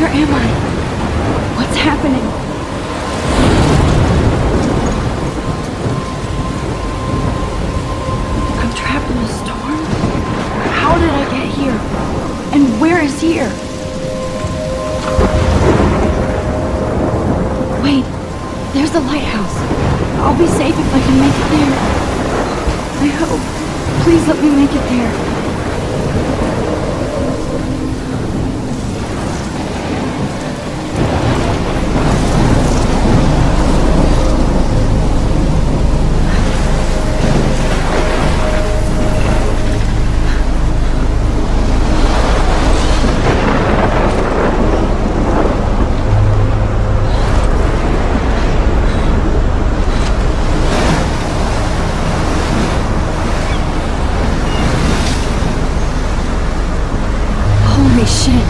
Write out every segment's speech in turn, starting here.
Where am I? What's happening? I'm trapped in a storm? How did I get here? And where is here? Wait, there's the lighthouse. I'll be safe if I can make it there. I hope. Please let me make it there. Holy shit.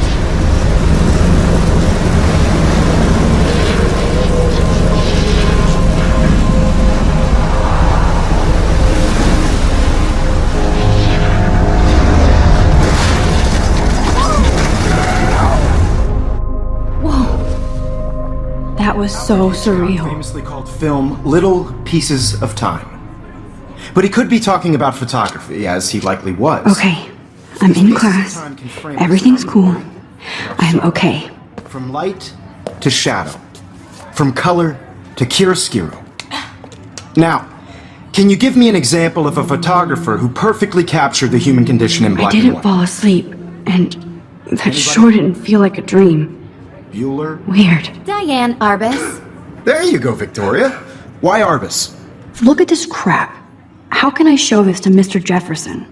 Whoa. That was so surreal. Famously called film Little Pieces of Time. But he could be talking about photography, as he likely was. Okay. I'm in class. Everything's cool. I'm okay. From light to shadow. From color to chiaroscuro. Now, can you give me an example of a photographer who perfectly captured the human condition in black I and didn't white? fall asleep, and that sure didn't feel like a dream. Bueller? Weird. Diane Arbus. There you go, Victoria. Why Arbus? Look at this crap. How can I show this to Mr. Jefferson?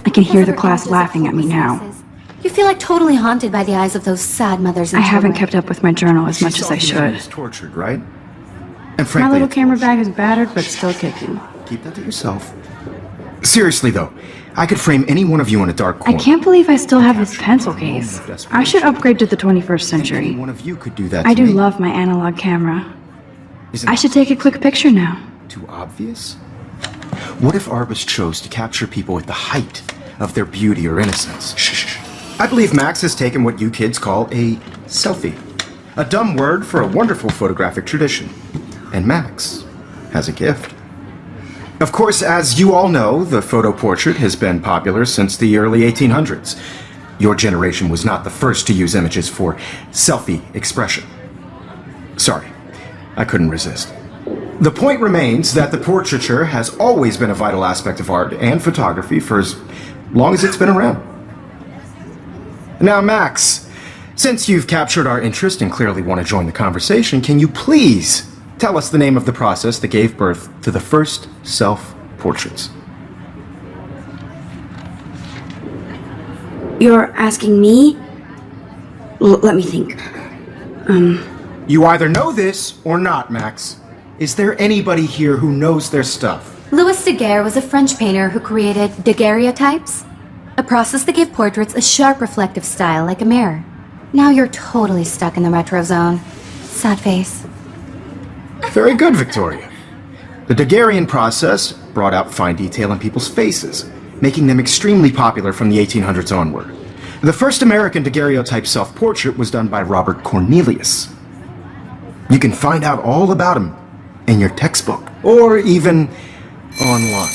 I can hear the class laughing at me now. You feel like totally haunted by the eyes of those sad mothers and I haven't children. kept up with my journal as much as I should. Was tortured, right? And My frankly, little camera bag is battered, but still kicking. keep that to yourself. Seriously, though, I could frame any one of you in a dark I corner. can't believe I still have this pencil case. I should upgrade to the 21st Any century. one of you could do that. I to do me. love my analog camera. Isn't I should take a quick picture now. too obvious? What if Arbus chose to capture people at the height of their beauty or innocence? Shh. I believe Max has taken what you kids call a selfie. A dumb word for a wonderful photographic tradition. And Max has a gift. Of course, as you all know, the photo portrait has been popular since the early 1800s. Your generation was not the first to use images for selfie expression. Sorry, I couldn't resist. The point remains that the portraiture has always been a vital aspect of art and photography for as long as it's been around. Now, Max, since you've captured our interest and clearly want to join the conversation, can you please tell us the name of the process that gave birth to the first self-portraits? You're asking me? Let me think. You either know this or not, Max. Is there anybody here who knows their stuff? Louis Daguerre was a French painter who created daguerreotypes, a process that gave portraits a sharp reflective style like a mirror. Now you're totally stuck in the retro zone. Sad face. Very good, Victoria. The Daguerrean process brought out fine detail in people's faces, making them extremely popular from the 1800s onward. The first American daguerreotype self-portrait was done by Robert Cornelius. You can find out all about him in your textbook, or even online.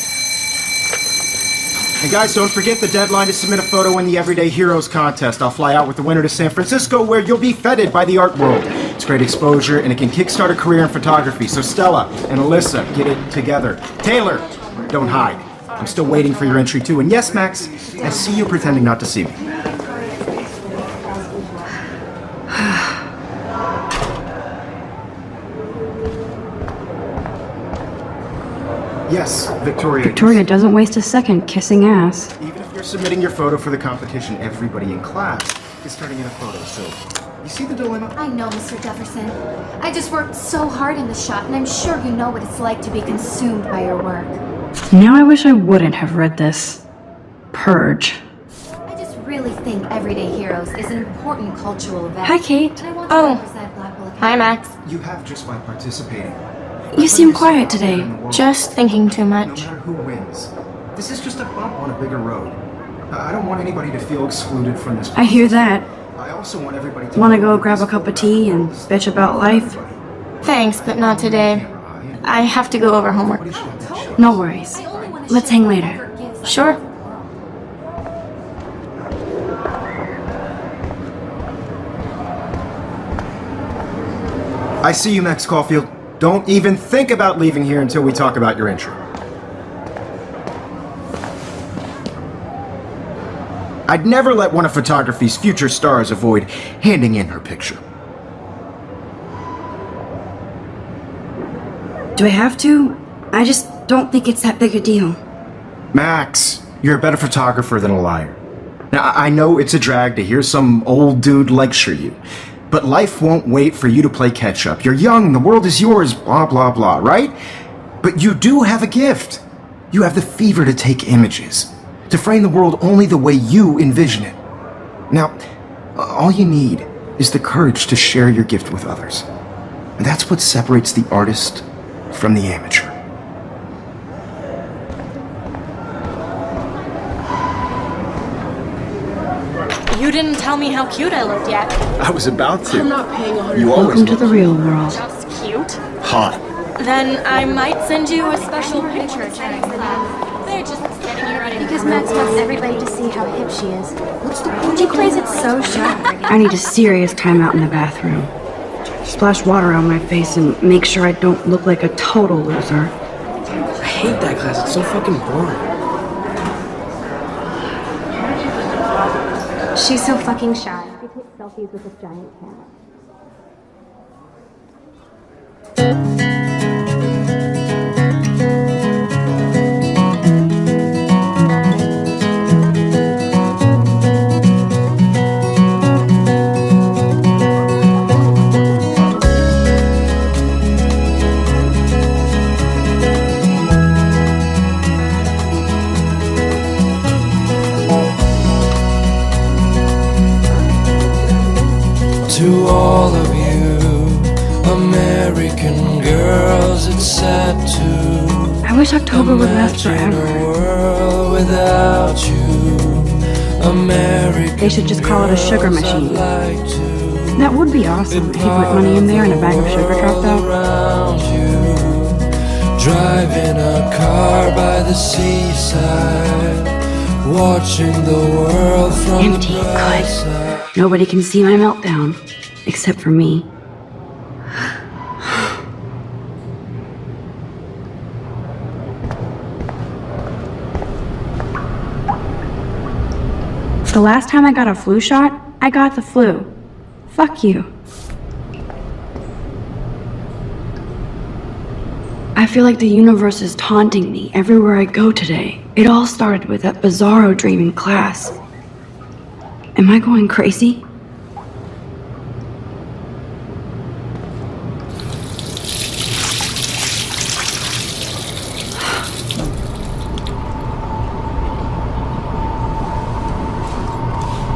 And guys, don't forget the deadline to submit a photo in the Everyday Heroes contest. I'll fly out with the winner to San Francisco, where you'll be feted by the art world. It's great exposure, and it can kickstart a career in photography. So Stella and Alyssa, get it together. Taylor, don't hide. I'm still waiting for your entry too. And yes, Max, I see you pretending not to see me. Yes, Victoria. Victoria doesn't waste a second kissing ass. Even if you're submitting your photo for the competition, everybody in class is turning in a photo. So, you see the dilemma? I know, Mr. Jefferson. I just worked so hard in the shot, and I'm sure you know what it's like to be consumed by your work. Now I wish I wouldn't have read this. Purge. I just really think Everyday Heroes is an important cultural event. Hi, Kate. And I want to Oh. represent Blackwell Academy. Hi, Max. You have just by participating. You seem quiet today. Just thinking too No much. matter who wins, this is just a bump on a bigger road. I don't want anybody to feel excluded from this. I hear that. I also want everybody to Wanna go grab a cup of tea and bitch about life? Thanks, but not today. I have to go over homework. No worries. Let's hang later. Sure. I see you, Max Caulfield. Don't even think about leaving here until we talk about your intro. I'd never let one of photography's future stars avoid handing in her picture. Do I have to? I just don't think it's that big a deal. Max, you're a better photographer than a liar. Now, I know it's a drag to hear some old dude lecture you, but life won't wait for you to play catch-up. You're young, the world is yours, blah, blah, blah, right? But you do have a gift. You have the fever to take images, to frame the world only the way you envision it. Now, all you need is the courage to share your gift with others. And that's what separates the artist from the amateur. You didn't tell me how cute I looked yet. I was about to. I'm not paying 100. You always Welcome to the real world. Just cute. hot. Then I might send you a special picture during class. They're just getting you ready. Because Max wants everybody to see how hip she is. She plays it so shy. I need a serious timeout in the bathroom. Splash water on my face and make sure I don't look like a total loser. I hate that class. It's so fucking boring. She's so fucking shy. She takes selfies with this giant camera. To all of you American girls, it's sad to I wish October would last imagine a forever. world without you. American They should just call it a sugar girls, I'd machine. like to That would be awesome if you put money in there and a bag of sugar dropped out. around you, driving a car by the seaside, watching the world from Empty, the bright good. side. Nobody can see my meltdown, except for me. The last time I got a flu shot, I got the flu. Fuck you. I feel like the universe is taunting me everywhere I go today. It all started with that bizarro dream in class. Am I going crazy?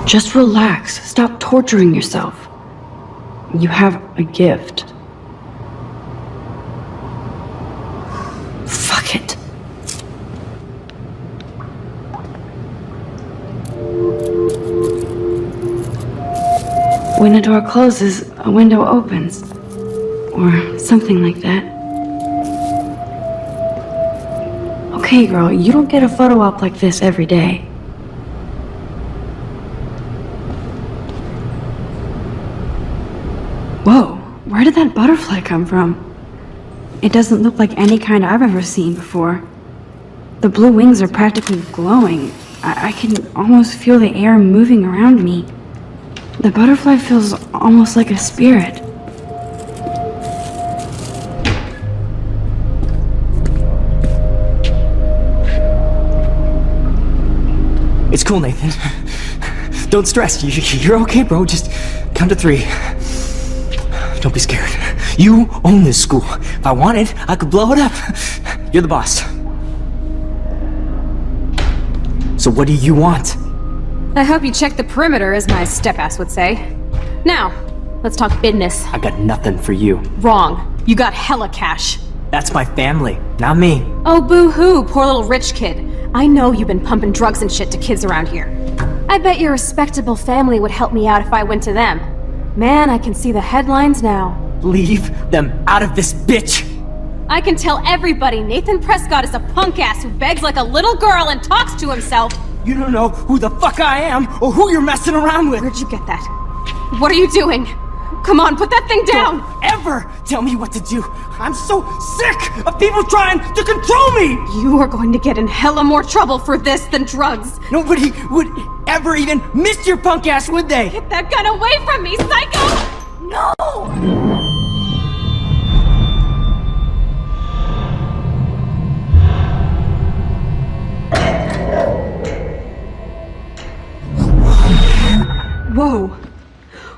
Just relax. Stop torturing yourself. You have a gift. Fuck it. When a door closes, a window opens. Or something like that. Okay, girl, you don't get a photo op like this every day. Whoa, where did that butterfly come from? It doesn't look like any kind I've ever seen before. The blue wings are practically glowing. I can almost feel the air moving around me. The butterfly feels almost like a spirit. It's cool, Nathan. Don't stress. You're okay, bro. Just count to 3. Don't be scared. You own this school. If I wanted, I could blow it up. You're the boss. So what do you want? I hope you checked the perimeter, as my step-ass would say. Now, let's talk business. I got nothing for you. Wrong. You got hella cash. That's my family, not me. Oh, boo-hoo, poor little rich kid. I know you've been pumping drugs and shit to kids around here. I bet your respectable family would help me out if I went to them. Man, I can see the headlines now. Leave them out of this, bitch! I can tell everybody Nathan Prescott is a punk ass who begs like a little girl and talks to himself. You don't know who the fuck I am or who you're messing around with! Where'd you get that? What are you doing? Come on, put that thing down! Don't ever tell me what to do! I'm so sick of people trying to control me! You are going to get in hella more trouble for this than drugs. Nobody would ever even miss your punk ass, would they? Get that gun away from me, psycho! No! Whoa.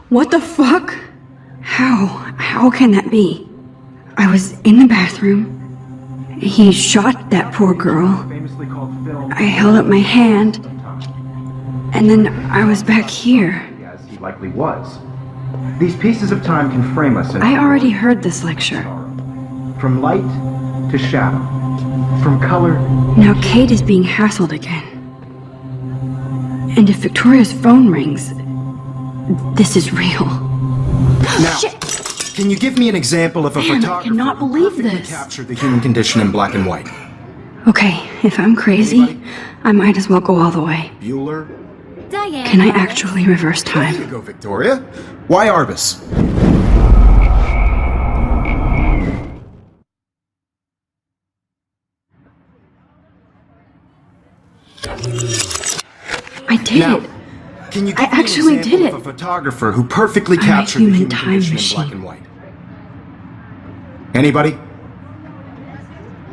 What the fuck? How can that be? I was in the bathroom. He shot that poor girl. I held up my hand. And then I was back here. As he likely was. These pieces of time can frame us in... I already heard this lecture. From light to shadow. From color... Now Kate is being hassled again. And if Victoria's phone rings, this is real. Now, can you give me an example of a Man, I photographer cannot who believe perfectly this. captured the human condition in black and white? Okay, if I'm crazy, I might as well go all the way. Bueller? Diane. Can I actually reverse There you time? go, Victoria. Why Arbus? I did Now, it. can you give I me an actually example did of it. a photographer who perfectly I'm a captured the human human time condition machine. in black and white? Anybody?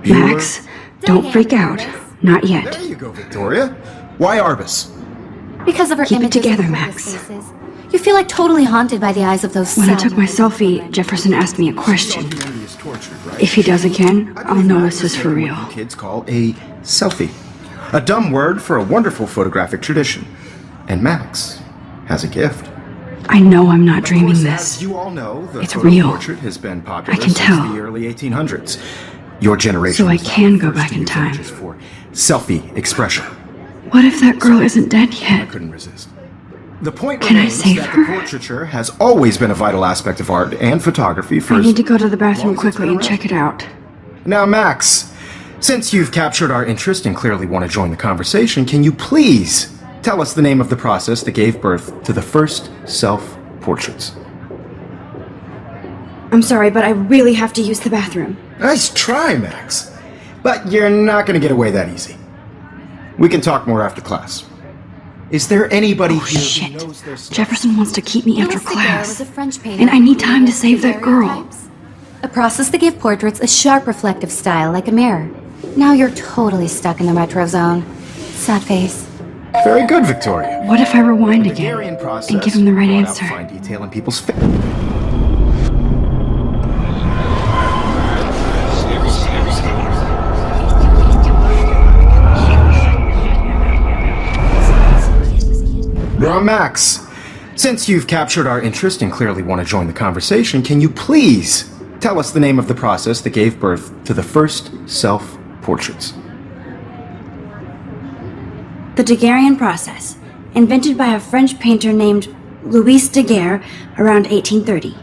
Max, don't freak out. Not yet. There you go, Victoria. Why Arbus? Because of her Keep it images together, of Max. hopeless faces. You feel like totally haunted by the eyes of those When I took my sad- selfie, Jefferson asked me a question. Humanity is tortured, right? If he does again, I I'll believe know Max this is for taken real. what you kids call a selfie. A dumb word for a wonderful photographic tradition. And Max has a gift. I know I'm not Of dreaming course, this. As you all know, the It's photo real. portrait has been popular I can since tell. the early 1800s. Your generation So I was not can the go first back to in use time. images for selfie expression. What if that girl isn't dead I yet? couldn't resist. The point Can I remains save that her? the portraiture has always been a vital aspect of art and photography for I as need to go to the bathroom long as it's quickly been and check around. it out. Now, Max, since you've captured our interest and clearly want to join the conversation, can you please tell us the name of the process that gave birth to the first self-portraits? I'm sorry, but I really have to use the bathroom. Nice try, Max. But you're not going to get away that easy. We can talk more after class. Is there anybody Oh here shit. who knows their stuff? Jefferson wants to keep me after Louis Daguerre class. was a French painter And I need who time to created save that girl. daguerreotypes, a process that gave portraits a sharp reflective style like a mirror. Now you're totally stuck in the retro zone. Sad face. Very good, Victoria. What if I rewind The again Daguerrean process and give him the right brought out answer? fine detail in people's face. Now, Max, since you've captured our interest and clearly want to join the conversation, can you please tell us the name of the process that gave birth to the first self-portraits? The Daguerrean process, invented by a French painter named Louis Daguerre around 1830.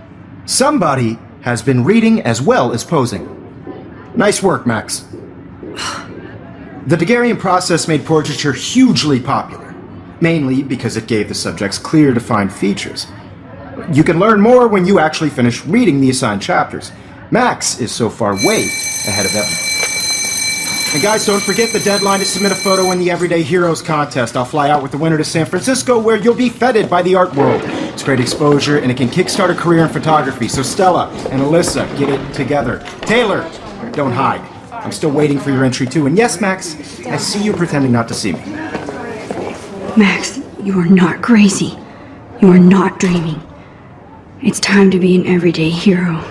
Somebody has been reading as well as posing. Nice work, Max. The Daguerrean process made portraiture hugely popular, mainly because it gave the subjects clear, defined features. You can learn more when you actually finish reading the assigned chapters. Max is so far way ahead of everyone. And guys, don't forget the deadline to submit a photo in the Everyday Heroes contest. I'll fly out with the winner to San Francisco, where you'll be feted by the art world. It's great exposure, and it can kickstart a career in photography. So Stella and Alyssa, get it together. Taylor, don't hide. I'm still waiting for your entry too. And yes, Max, I see you pretending not to see me. Max, you are not crazy. You are not dreaming. It's time to be an everyday hero.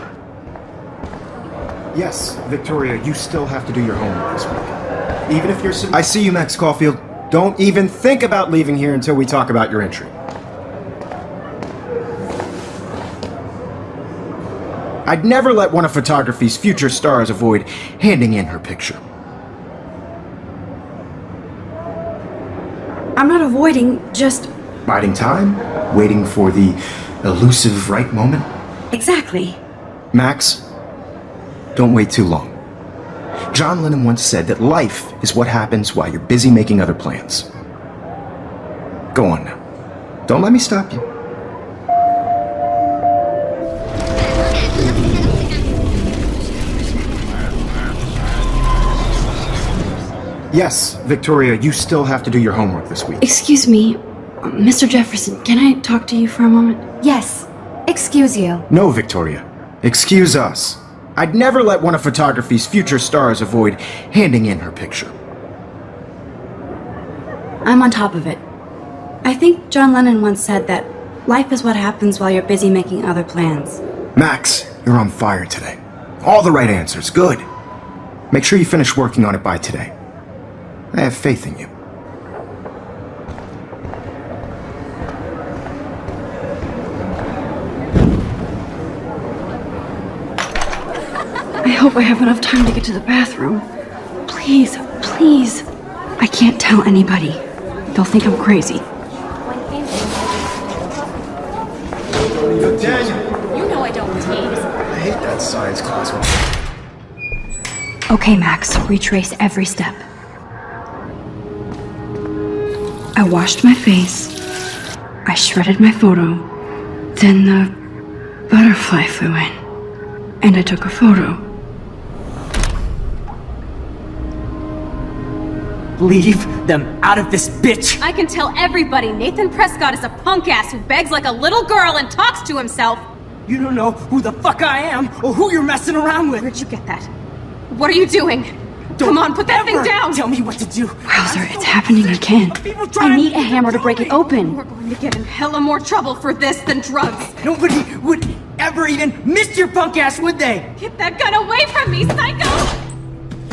Yes, Victoria, you still have to do your homework this week. Even if you're... I see you, Max Caulfield. Don't even think about leaving here until we talk about your entry. I'd never let one of photography's future stars avoid handing in her picture. I'm not avoiding avoiding, just... Biding time? Waiting for the elusive right moment? Exactly. Max, don't wait too long. John Lennon once said that life is what happens while you're busy making other plans. Go on now. Don't let me stop you. Yes, Victoria, you still have to do your homework this week. Excuse me, Mr. Jefferson, can I talk to you for a moment? Yes. Excuse you. No, Victoria. Excuse us. I'd never let one of photography's future stars avoid handing in her picture. I'm on top of it. I think John Lennon once said that life is what happens while you're busy making other plans. Max, you're on fire today. All the right answers. Good. Make sure you finish working on it by today. I have faith in you. I hope I have enough time to get to the bathroom. Please, please. I can't tell anybody. They'll think I'm crazy. Daniel! You know I don't tease. I hate that science class. Okay, Max, retrace every step. I washed my face. I shredded my photo. Then the butterfly flew in. And I took a photo. Leave them out of this bitch! I can tell everybody Nathan Prescott is a punk ass who begs like a little girl and talks to himself. You don't know who the fuck I am or who you're messing around with! Where'd you get that? What are you doing? Come on, put that thing down! Tell me what to do! Wowzer, it's happening again. I need a hammer to break it open. We're going to get in hella more trouble for this than drugs. Nobody would ever even miss your punk ass, would they? Get that gun away from me, psycho!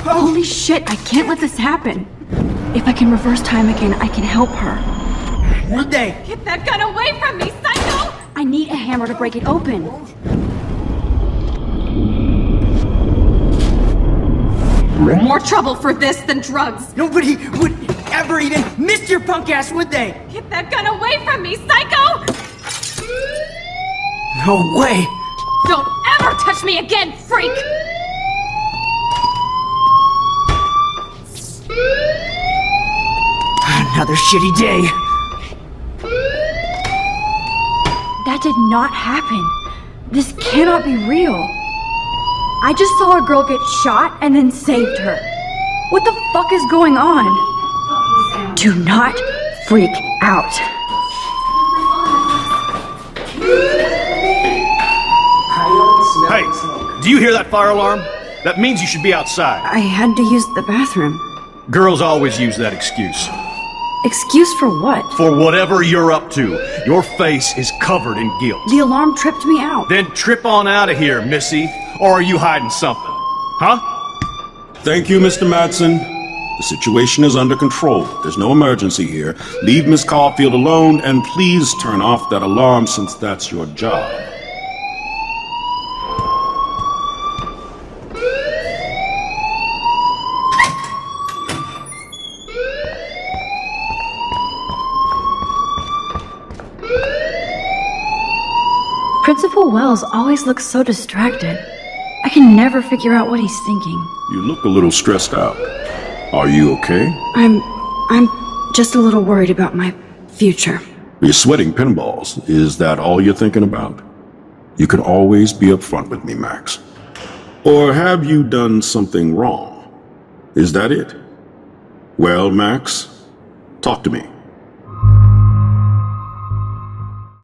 Holy shit, I can't let this happen. If I can reverse time again, I can help her. Would they? Get that gun away from me, psycho! I need a hammer to break it open. More trouble for this than drugs. Nobody would ever even miss your punk ass, would they? Get that gun away from me, psycho! No way! Don't ever touch me again, freak! Another shitty day. That did not happen. This cannot be real. I just saw a girl get shot and then saved her. What the fuck is going on? Do not freak out. Hey, do you hear that fire alarm? That means you should be outside. I had to use the bathroom. Girls always use that excuse. Excuse for what? For whatever you're up to, your face is covered in guilt. The alarm tripped me out. Then trip on out of here, Missy. Or are you hiding something? Huh? Thank you, Mr. Madsen. The situation is under control. There's no emergency here. Leave Miss Caulfield alone, and please turn off that alarm since that's your job. Principal Wells always looks so distracted. I can never figure out what he's thinking. You look a little stressed out. Are you okay? I'm just a little worried about my future. You're sweating pinballs. Is that all you're thinking about? You can always be upfront with me, Max. Or have you done something wrong? Is that it? Well, Max, talk to me.